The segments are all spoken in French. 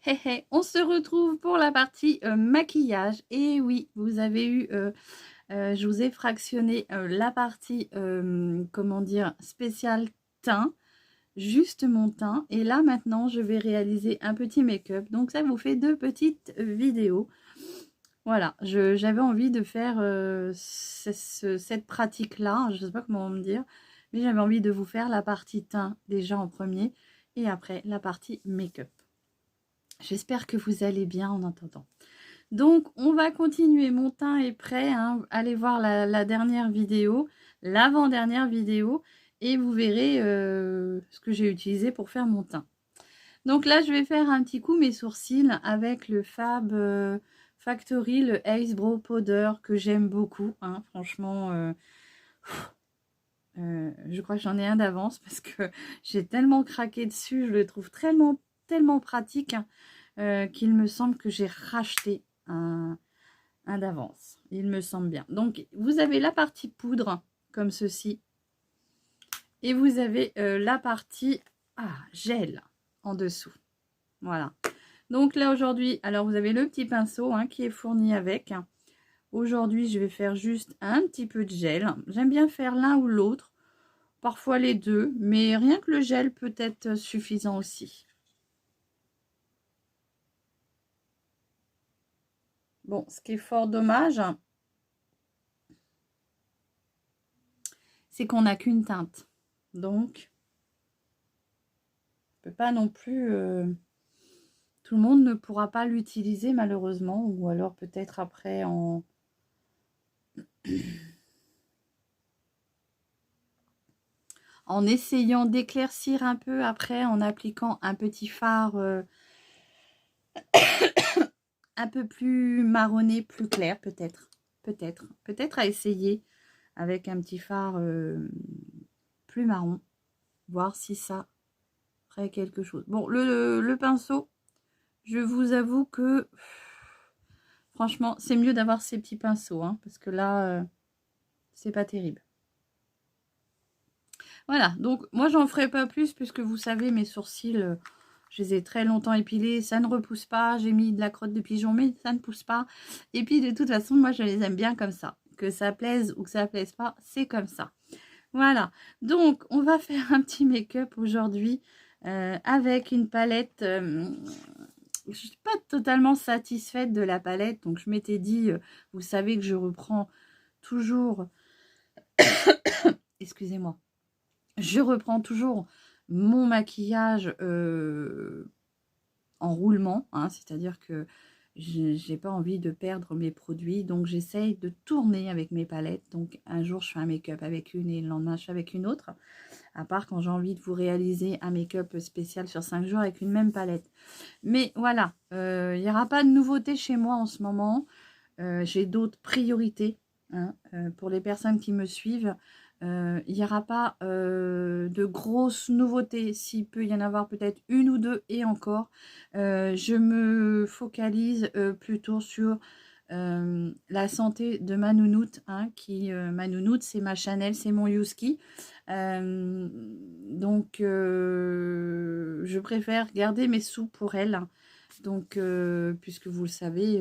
Hé hé, on se retrouve pour la partie maquillage. Et oui, vous avez eu, je vous ai fractionné la partie, comment dire, spéciale teint, juste mon teint. Et là maintenant, je vais réaliser un petit make-up. Donc ça vous fait deux petites vidéos. Voilà, j'avais envie de faire cette pratique-là. Je ne sais pas comment me dire, mais j'avais envie de vous faire la partie teint déjà en premier et après la partie make-up. J'espère que vous allez bien en attendant. Donc, on va continuer. Mon teint est prêt. Hein. Allez voir la dernière vidéo, l'avant-dernière vidéo, et vous verrez ce que j'ai utilisé pour faire mon teint. Donc là, je vais faire un petit coup mes sourcils avec le Fab Factory, le Ace Brow Powder, que j'aime beaucoup. Hein. Franchement, je crois que j'en ai un d'avance parce que j'ai tellement craqué dessus. Je le trouve tellement pratique. Hein, qu'il me semble que j'ai racheté un d'avance. Il me semble bien. Donc, vous avez la partie poudre, comme ceci. Et vous avez la partie gel en dessous. Voilà. Donc là, aujourd'hui, alors vous avez le petit pinceau hein, qui est fourni avec. Aujourd'hui, je vais faire juste un petit peu de gel. J'aime bien faire l'un ou l'autre. Parfois les deux. Mais rien que le gel peut être suffisant aussi. Bon, ce qui est fort dommage, c'est qu'on n'a qu'une teinte. Donc, on ne peut pas non plus... tout le monde ne pourra pas l'utiliser malheureusement. Ou alors peut-être après en... en essayant d'éclaircir un peu après, en appliquant un petit fard un peu plus marronné, plus clair peut-être. Peut-être à essayer avec un petit fard plus marron. Voir si ça ferait quelque chose. Bon, le pinceau, je vous avoue que franchement, c'est mieux d'avoir ces petits pinceaux. Hein, parce que là, c'est pas terrible. Voilà, donc moi j'en ferai pas plus puisque vous savez mes sourcils, je les ai très longtemps épilés, ça ne repousse pas, j'ai mis de la crotte de pigeon mais ça ne pousse pas. Et puis de toute façon moi je les aime bien comme ça, que ça plaise ou que ça plaise pas, c'est comme ça. Voilà, donc on va faire un petit make-up aujourd'hui avec une palette, je ne suis pas totalement satisfaite de la palette, donc je m'étais dit, vous savez que je reprends toujours, excusez-moi, je reprends toujours mon maquillage en roulement, hein, c'est-à-dire que j'ai pas envie de perdre mes produits, donc j'essaye de tourner avec mes palettes. Donc un jour je fais un make-up avec une et le lendemain je fais avec une autre, à part quand j'ai envie de vous réaliser un make-up spécial sur 5 jours avec une même palette. Mais voilà, il n'y aura pas de nouveauté chez moi en ce moment. J'ai d'autres priorités hein, pour les personnes qui me suivent. Il n'y aura pas de grosses nouveautés. S'il peut y en avoir peut-être une ou deux et encore. Je me focalise plutôt sur la santé de ma nounoute. Hein, ma nounoute, c'est ma Chanel, c'est mon Yuski. Donc, je préfère garder mes sous pour elle. Donc, puisque vous le savez,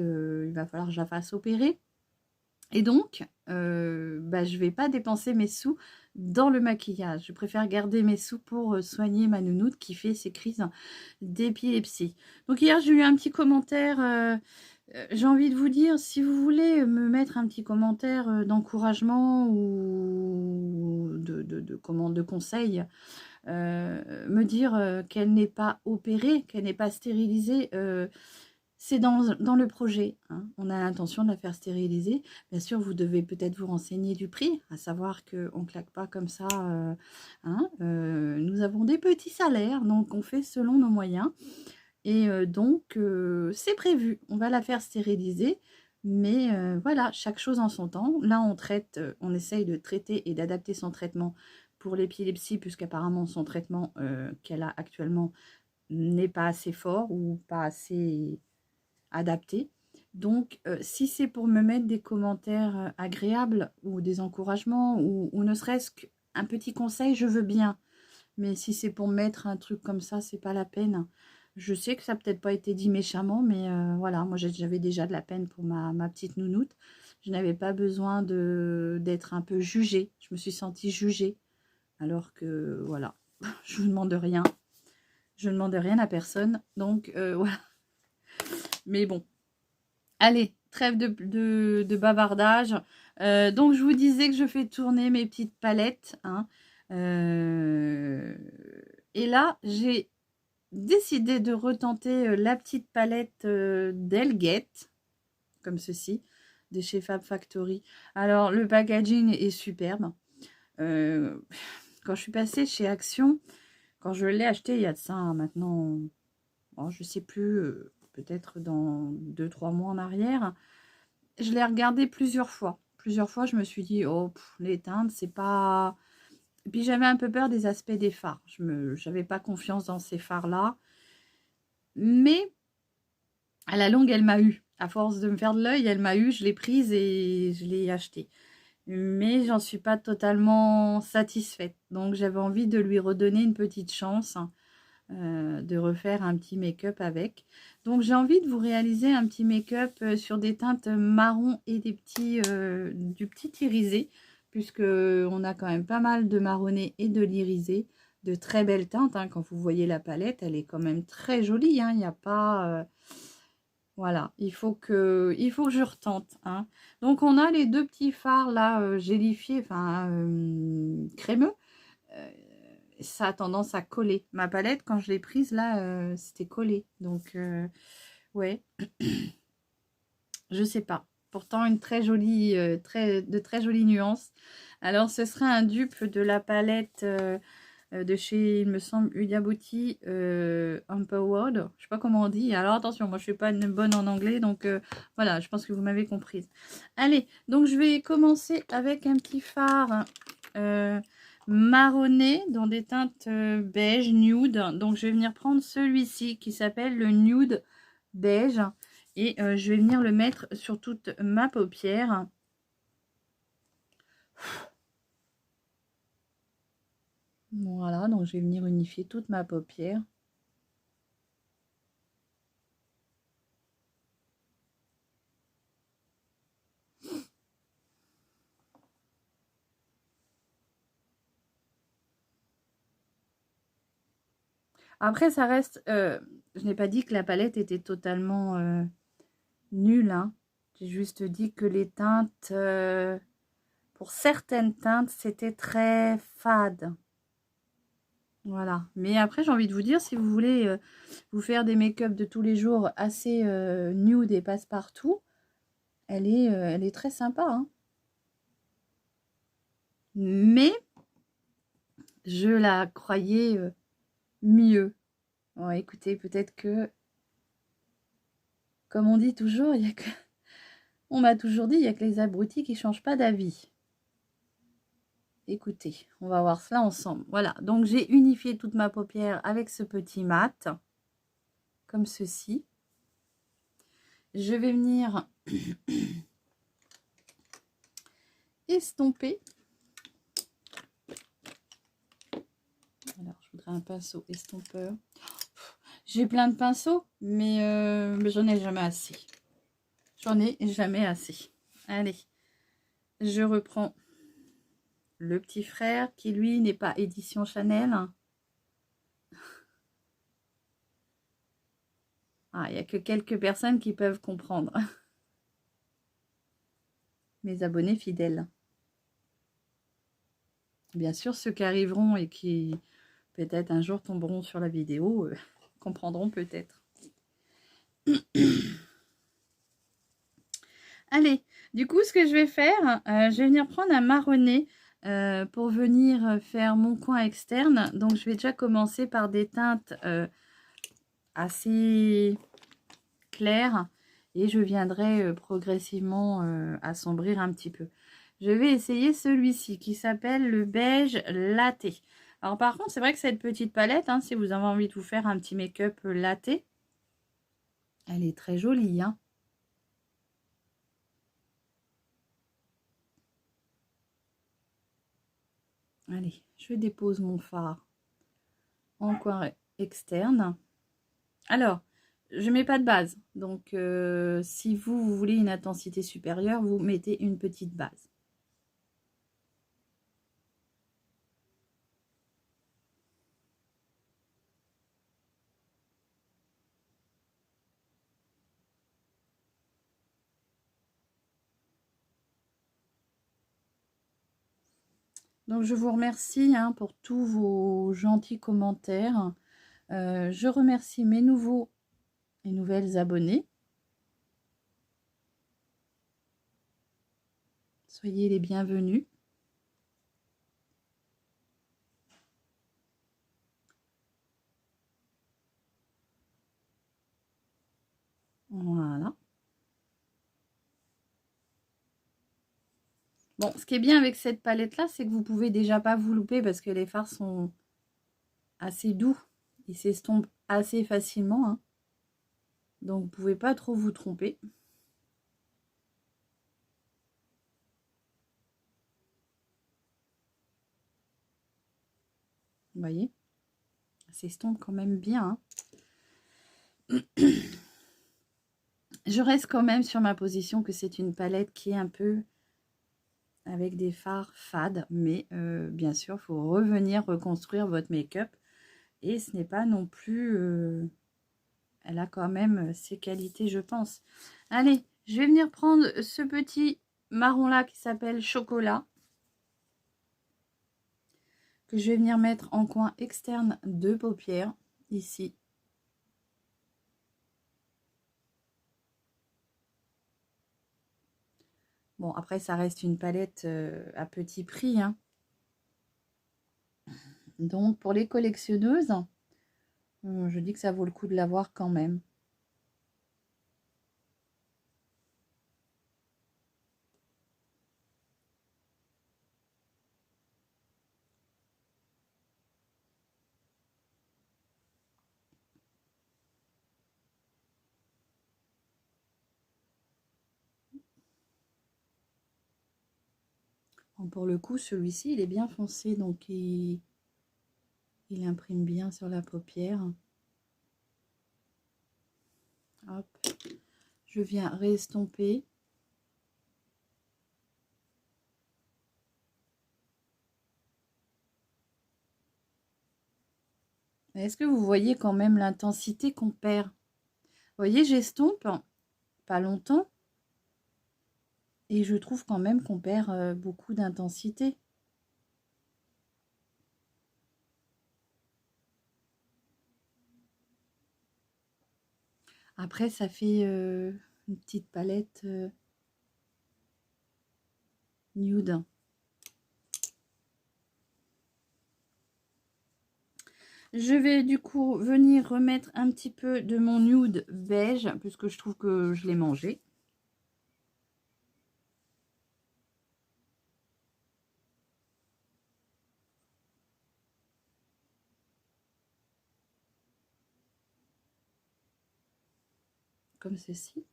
il va falloir que je la fasse opérer. Et donc, je ne vais pas dépenser mes sous dans le maquillage. Je préfère garder mes sous pour soigner ma nounoute qui fait ses crises d'épilepsie. Donc hier, j'ai eu un petit commentaire. J'ai envie de vous dire, si vous voulez me mettre un petit commentaire d'encouragement ou de conseil, me dire qu'elle n'est pas opérée, qu'elle n'est pas stérilisée, c'est dans le projet. Hein. On a l'intention de la faire stériliser. Bien sûr, vous devez peut-être vous renseigner du prix, à savoir qu'on ne claque pas comme ça. Hein. Nous avons des petits salaires, donc on fait selon nos moyens. Et donc, c'est prévu. On va la faire stériliser. Mais voilà, chaque chose en son temps. Là, on essaye de traiter et d'adapter son traitement pour l'épilepsie, puisqu'apparemment son traitement qu'elle a actuellement n'est pas assez fort ou pas assez adapté. Donc, si c'est pour me mettre des commentaires agréables ou des encouragements ou ne serait-ce qu'un petit conseil, je veux bien. Mais si c'est pour me mettre un truc comme ça, c'est pas la peine. Je sais que ça n'a peut-être pas été dit méchamment, mais voilà, moi j'avais déjà de la peine pour ma petite nounoute. Je n'avais pas besoin d'être un peu jugée. Je me suis sentie jugée. Alors que, voilà, je ne vous demande rien. Je ne demande rien à personne. Donc, voilà. Mais bon. Allez, trêve de bavardage. Donc, je vous disais que je fais tourner mes petites palettes. Hein. Et là, j'ai décidé de retenter la petite palette d'Elguette, comme ceci, de chez Fab Factory. Alors, le packaging est superbe. Quand je suis passée chez Action, quand je l'ai acheté il y a de ça maintenant, bon, je ne sais plus, peut-être dans 2-3 mois en arrière, je l'ai regardé plusieurs fois. Plusieurs fois, je me suis dit, oh, les teintes, c'est pas... Et puis j'avais un peu peur des aspects des fards. Je n'avais pas confiance dans ces fards-là. Mais à la longue, elle m'a eu. À force de me faire de l'œil, elle m'a eu. Je l'ai prise et je l'ai achetée. Mais j'en suis pas totalement satisfaite. Donc j'avais envie de lui redonner une petite chance, de refaire un petit make-up avec. Donc j'ai envie de vous réaliser un petit make-up sur des teintes marron et du petit irisé, puisque on a quand même pas mal de marronné et de l'irisé, de très belles teintes. Hein. Quand vous voyez la palette, elle est quand même très jolie. Hein. Il n'y a pas... voilà, il faut que je retente. Hein. Donc, on a les deux petits fards là, gélifiés, enfin crémeux. Ça a tendance à coller. Ma palette, quand je l'ai prise là, c'était collé. Donc, ouais, je sais pas. Pourtant, une très jolie, de très jolies nuances. Alors, ce serait un dupe de la palette de chez, il me semble, Huda Beauty Empowered. Je sais pas comment on dit. Alors attention, moi je suis pas une bonne en anglais, donc voilà, je pense que vous m'avez comprise. Allez, donc je vais commencer avec un petit fard marronné dans des teintes beige, nude. Donc je vais venir prendre celui-ci qui s'appelle le Nude Beige. Et je vais venir le mettre sur toute ma paupière. Voilà, donc je vais venir unifier toute ma paupière. Après, ça reste... je n'ai pas dit que la palette était totalement nulle. Hein. J'ai juste dit que les teintes... pour certaines teintes, c'était très fade. Voilà. Mais après, j'ai envie de vous dire, si vous voulez vous faire des make-up de tous les jours assez nude et passe-partout, elle est très sympa. Hein. Mais je la croyais mieux. Bon, écoutez, peut-être que, comme on dit toujours, il y a que... on m'a toujours dit, il n'y a que les abrutis qui ne changent pas d'avis. Écoutez, on va voir cela ensemble. Voilà, donc j'ai unifié toute ma paupière avec ce petit mat, comme ceci. Je vais venir estomper. Alors, je voudrais un pinceau estompeur. J'ai plein de pinceaux, mais j'en ai jamais assez. J'en ai jamais assez. Allez, je reprends le petit frère qui, lui, n'est pas édition Chanel. Ah, il n'y a que quelques personnes qui peuvent comprendre. Mes abonnés fidèles. Bien sûr, ceux qui arriveront et qui peut-être un jour tomberont sur la vidéo comprendront peut-être. Allez, du coup, ce que je vais faire, je vais venir prendre un marronné pour venir faire mon coin externe. Donc, je vais déjà commencer par des teintes assez claires et je viendrai progressivement assombrir un petit peu. Je vais essayer celui-ci qui s'appelle le beige latte. Alors par contre, c'est vrai que cette petite palette, hein, si vous avez envie de vous faire un petit make-up latte, elle est très jolie. Hein. Allez, je dépose mon fard en coin externe. Alors, je mets pas de base. Donc, si vous voulez une intensité supérieure, vous mettez une petite base. Donc, je vous remercie hein, pour tous vos gentils commentaires. Je remercie mes nouveaux et nouvelles abonnés. Soyez les bienvenus. Voilà. Bon, ce qui est bien avec cette palette-là, c'est que vous pouvez déjà pas vous louper parce que les fards sont assez doux. Ils s'estompent assez facilement. Hein. Donc, vous pouvez pas trop vous tromper. Vous voyez, ça s'estompe quand même bien. Hein. Je reste quand même sur ma position que c'est une palette qui est un peu avec des fards fades. Mais bien sûr, il faut revenir reconstruire votre make-up. Et ce n'est pas non plus... elle a quand même ses qualités, je pense. Allez, je vais venir prendre ce petit marron-là qui s'appelle Chocolat. Que je vais venir mettre en coin externe de paupières, ici. Bon, après, ça reste une palette à petit prix. Hein. Donc, pour les collectionneuses, je dis que ça vaut le coup de l'avoir quand même. Bon, pour le coup, celui-ci, il est bien foncé, donc il imprime bien sur la paupière. Hop. Je viens réestomper. Est-ce que vous voyez quand même l'intensité qu'on perd? Vous voyez, j'estompe pas longtemps. Et je trouve quand même qu'on perd beaucoup d'intensité. Après, ça fait une petite palette nude. Je vais du coup venir remettre un petit peu de mon nude beige, puisque je trouve que je l'ai mangé. Comme ceci.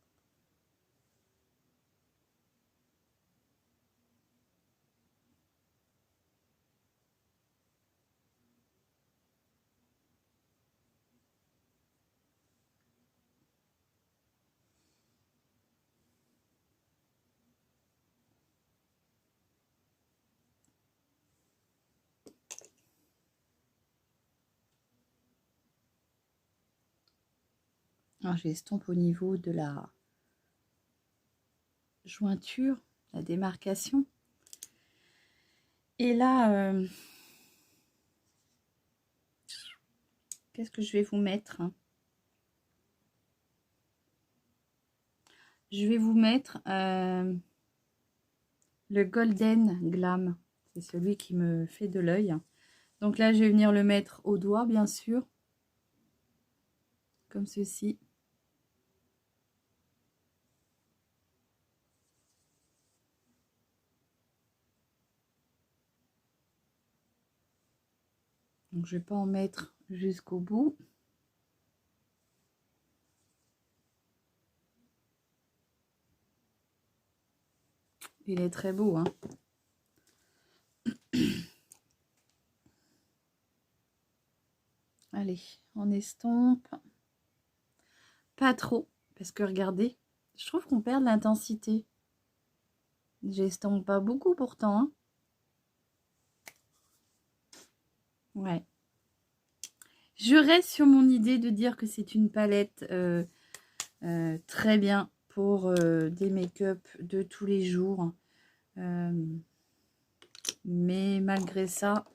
Alors, j'estompe au niveau de la jointure, la démarcation. Et là, qu'est-ce que je vais vous mettre? Je vais vous mettre le Golden Glam. C'est celui qui me fait de l'œil. Donc là, je vais venir le mettre au doigt, bien sûr. Comme ceci. Donc, je ne vais pas en mettre jusqu'au bout. Il est très beau, hein. Allez, on estompe. pas trop, parce que regardez, je trouve qu'on perd de l'intensité. J'estompe pas beaucoup pourtant, hein. Ouais. Je reste sur mon idée de dire que c'est une palette très bien pour des make-up de tous les jours. Mais malgré ça,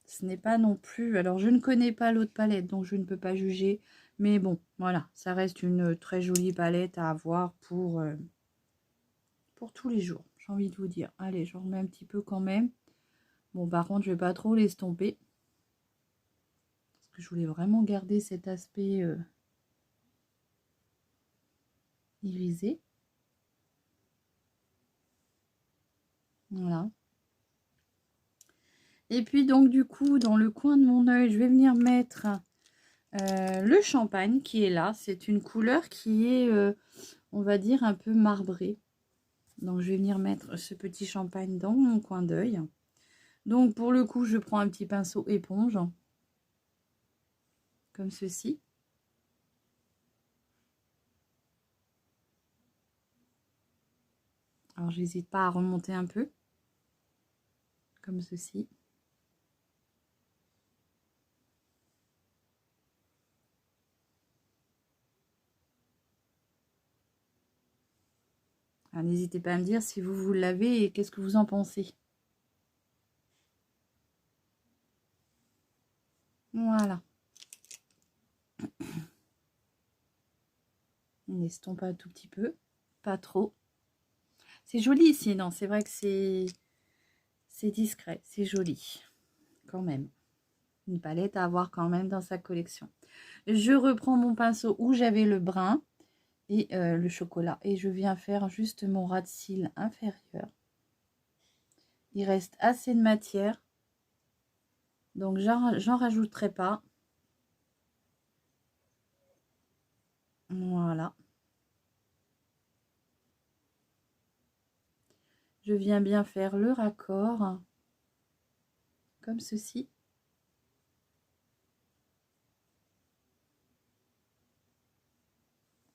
ce n'est pas non plus... Alors, je ne connais pas l'autre palette, donc je ne peux pas juger. Mais bon, voilà, ça reste une très jolie palette à avoir pour tous les jours, j'ai envie de vous dire. Allez, j'en remets un petit peu quand même. Bon, par contre, je vais pas trop l'estomper. Parce que je voulais vraiment garder cet aspect irisé. Voilà. Et puis, donc, du coup, dans le coin de mon œil, je vais venir mettre le champagne qui est là. C'est une couleur qui est, on va dire, un peu marbrée. Donc, je vais venir mettre ce petit champagne dans mon coin d'œil. Donc, pour le coup, je prends un petit pinceau éponge. Comme ceci. Alors, j'hésite pas à remonter un peu. Comme ceci. N'hésitez pas à me dire si vous l'avez et qu'est-ce que vous en pensez. Voilà. On estompe un tout petit peu. Pas trop. C'est joli ici, non? C'est vrai que c'est discret. C'est joli. Quand même. Une palette à avoir quand même dans sa collection. Je reprends mon pinceau où j'avais le brun et le chocolat. Et je viens faire juste mon ras de cils inférieur. Il reste assez de matière. Donc, j'en rajouterai pas. Voilà. Je viens bien faire le raccord. Comme ceci.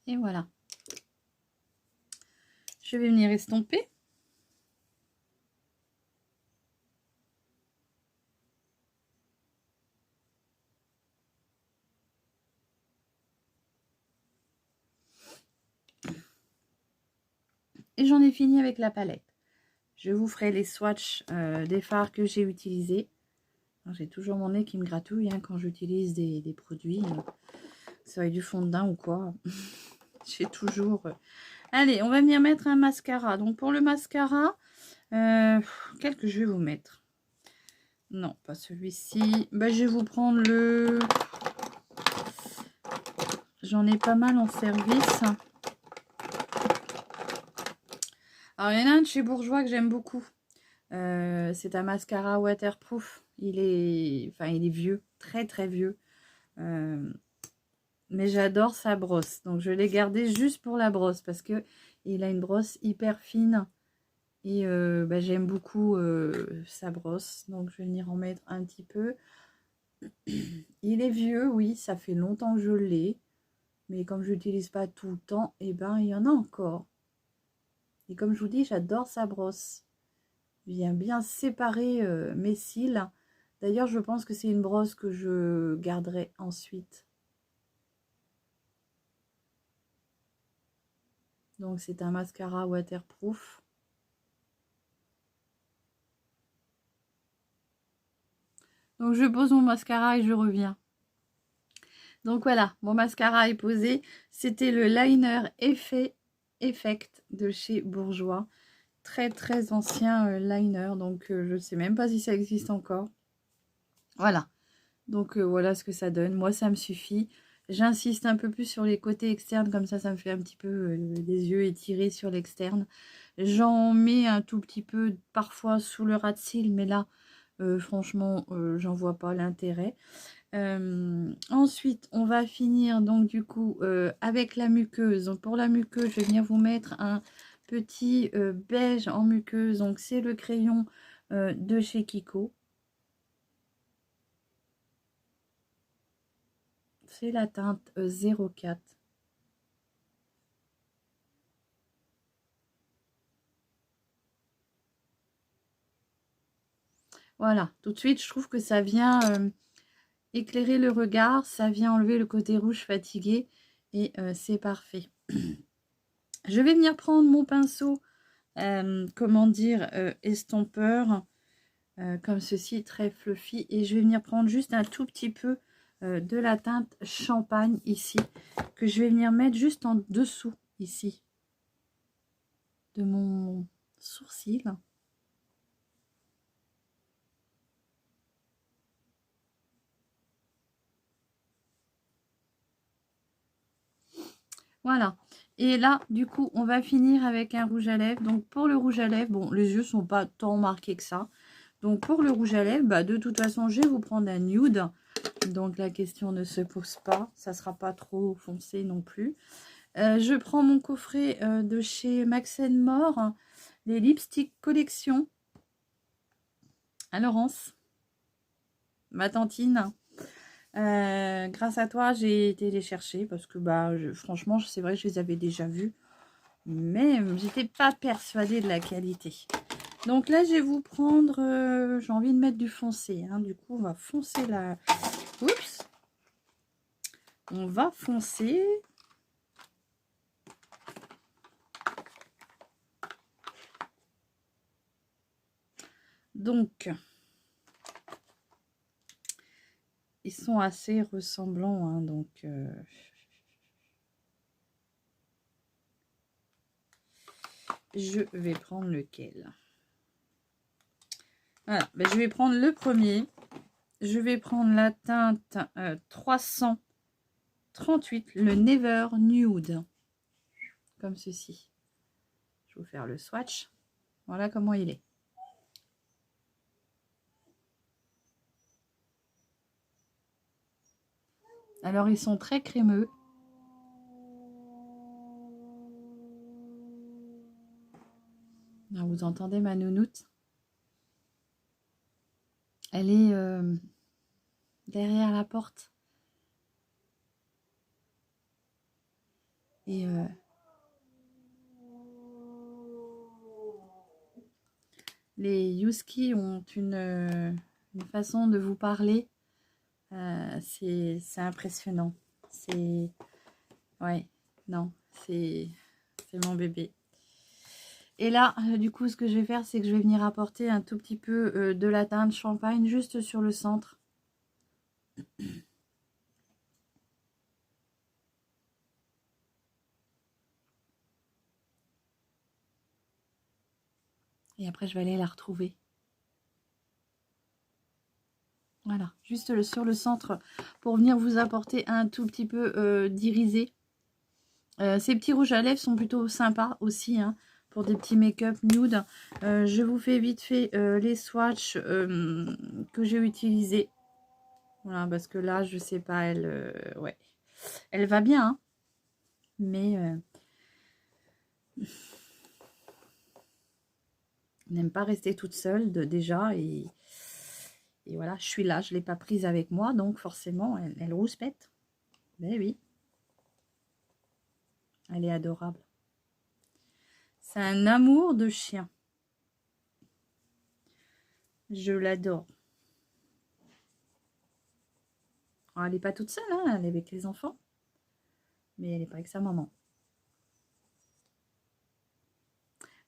Et voilà. Je vais venir estomper. Et j'en ai fini avec la palette. Je vous ferai les swatchs des fards que j'ai utilisés. J'ai toujours mon nez qui me gratouille hein, quand j'utilise des produits. Ça va être du fond de teint ou quoi. J'ai toujours... Allez, on va venir mettre un mascara. Donc pour le mascara, quel que je vais vous mettre? Non, pas celui-ci. Bah, je vais vous prendre le... J'en ai pas mal en service. Alors, il y en a un de chez Bourjois que j'aime beaucoup. C'est un mascara waterproof. Il est vieux, très très vieux. Mais j'adore sa brosse. Donc, je l'ai gardé juste pour la brosse parce que il a une brosse hyper fine. Et j'aime beaucoup sa brosse. Donc, je vais venir en mettre un petit peu. Il est vieux, oui, ça fait longtemps que je l'ai. Mais comme je l'utilise pas tout le temps, et ben il y en a encore. Et comme je vous dis, j'adore sa brosse. Il vient bien séparer mes cils. D'ailleurs, je pense que c'est une brosse que je garderai ensuite. Donc, c'est un mascara waterproof. Donc, je pose mon mascara et je reviens. Donc, voilà, mon mascara est posé. C'était le liner Effect de chez Bourjois. Très, très ancien liner. Donc, je ne sais même pas si ça existe encore. Voilà. Donc, voilà ce que ça donne. Moi, ça me suffit. J'insiste un peu plus sur les côtés externes. Comme ça me fait un petit peu des yeux étirés sur l'externe. J'en mets un tout petit peu parfois sous le ras de cils. Mais là, franchement, j'en vois pas l'intérêt. Ensuite, on va finir donc du coup avec la muqueuse. Donc, pour la muqueuse, je vais venir vous mettre un petit beige en muqueuse. Donc, c'est le crayon de chez Kiko. C'est la teinte 04. Voilà, tout de suite, je trouve que ça vient éclairer le regard, ça vient enlever le côté rouge fatigué et c'est parfait. Je vais venir prendre mon pinceau, comment dire, estompeur, comme ceci, très fluffy. Et je vais venir prendre juste un tout petit peu de la teinte champagne ici, que je vais venir mettre juste en dessous, ici, de mon sourcil. Voilà. Et là, du coup, on va finir avec un rouge à lèvres. Donc, pour le rouge à lèvres, bon, les yeux sont pas tant marqués que ça. Donc, pour le rouge à lèvres, bah, de toute façon, je vais vous prendre un nude. Donc, la question ne se pose pas. Ça sera pas trop foncé non plus. Je prends mon coffret de chez Max More, les lipsticks collection. À Laurence, ma tantine. Grâce à toi, j'ai été les chercher parce que bah, franchement, c'est vrai que je les avais déjà vus. Mais j'étais pas persuadée de la qualité. Donc là, je vais vous prendre... j'ai envie de mettre du foncé. Hein, du coup, on va foncer la... Oups. On va foncer. Donc, ils sont assez ressemblants. Hein, donc, je vais prendre lequel? Voilà, ben, je vais prendre le premier. Je vais prendre la teinte 338, le Never Nude. Comme ceci. Je vais vous faire le swatch. Voilà comment il est. Alors, ils sont très crémeux. Alors, vous entendez ma nounoute? Elle est derrière la porte. Et les Yuski ont une façon de vous parler. C'est impressionnant. C'est... Ouais, non, c'est mon bébé. Et là, du coup, ce que je vais faire, c'est que je vais venir apporter un tout petit peu de la teinte champagne juste sur le centre. Et après, je vais aller la retrouver. Voilà, juste sur le centre pour venir vous apporter un tout petit peu d'irisé. Ces petits rouges à lèvres sont plutôt sympas aussi, hein, pour des petits make-up nude. Je vous fais vite fait les swatchs que j'ai utilisés. Voilà, parce que là, je sais pas, ouais, elle va bien, hein, mais n'aime pas rester toute seule déjà. Et voilà, je suis là, je ne l'ai pas prise avec moi, donc forcément, elle rouspète. Mais oui, elle est adorable. C'est un amour de chien. Je l'adore. Elle n'est pas toute seule, hein, elle est avec les enfants. Mais elle n'est pas avec sa maman.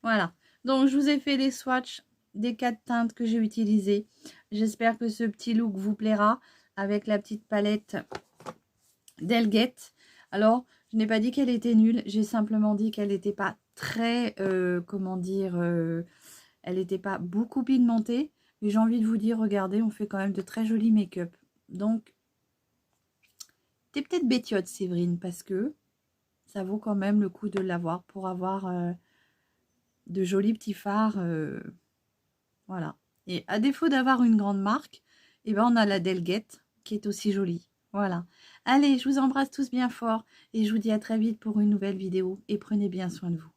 Voilà. Donc, je vous ai fait les swatchs des 4 teintes que j'ai utilisées. J'espère que ce petit look vous plaira avec la petite palette d'Elguette. Alors, je n'ai pas dit qu'elle était nulle. J'ai simplement dit qu'elle n'était pas très, comment dire, elle n'était pas beaucoup pigmentée. Mais j'ai envie de vous dire, regardez, on fait quand même de très jolis make-up. Donc, t'es peut-être bêtiote, Séverine, parce que ça vaut quand même le coup de l'avoir pour avoir de jolis petits fards. Voilà. Et à défaut d'avoir une grande marque, eh ben, on a la Delguette qui est aussi jolie. Voilà. Allez, je vous embrasse tous bien fort et je vous dis à très vite pour une nouvelle vidéo et prenez bien soin de vous.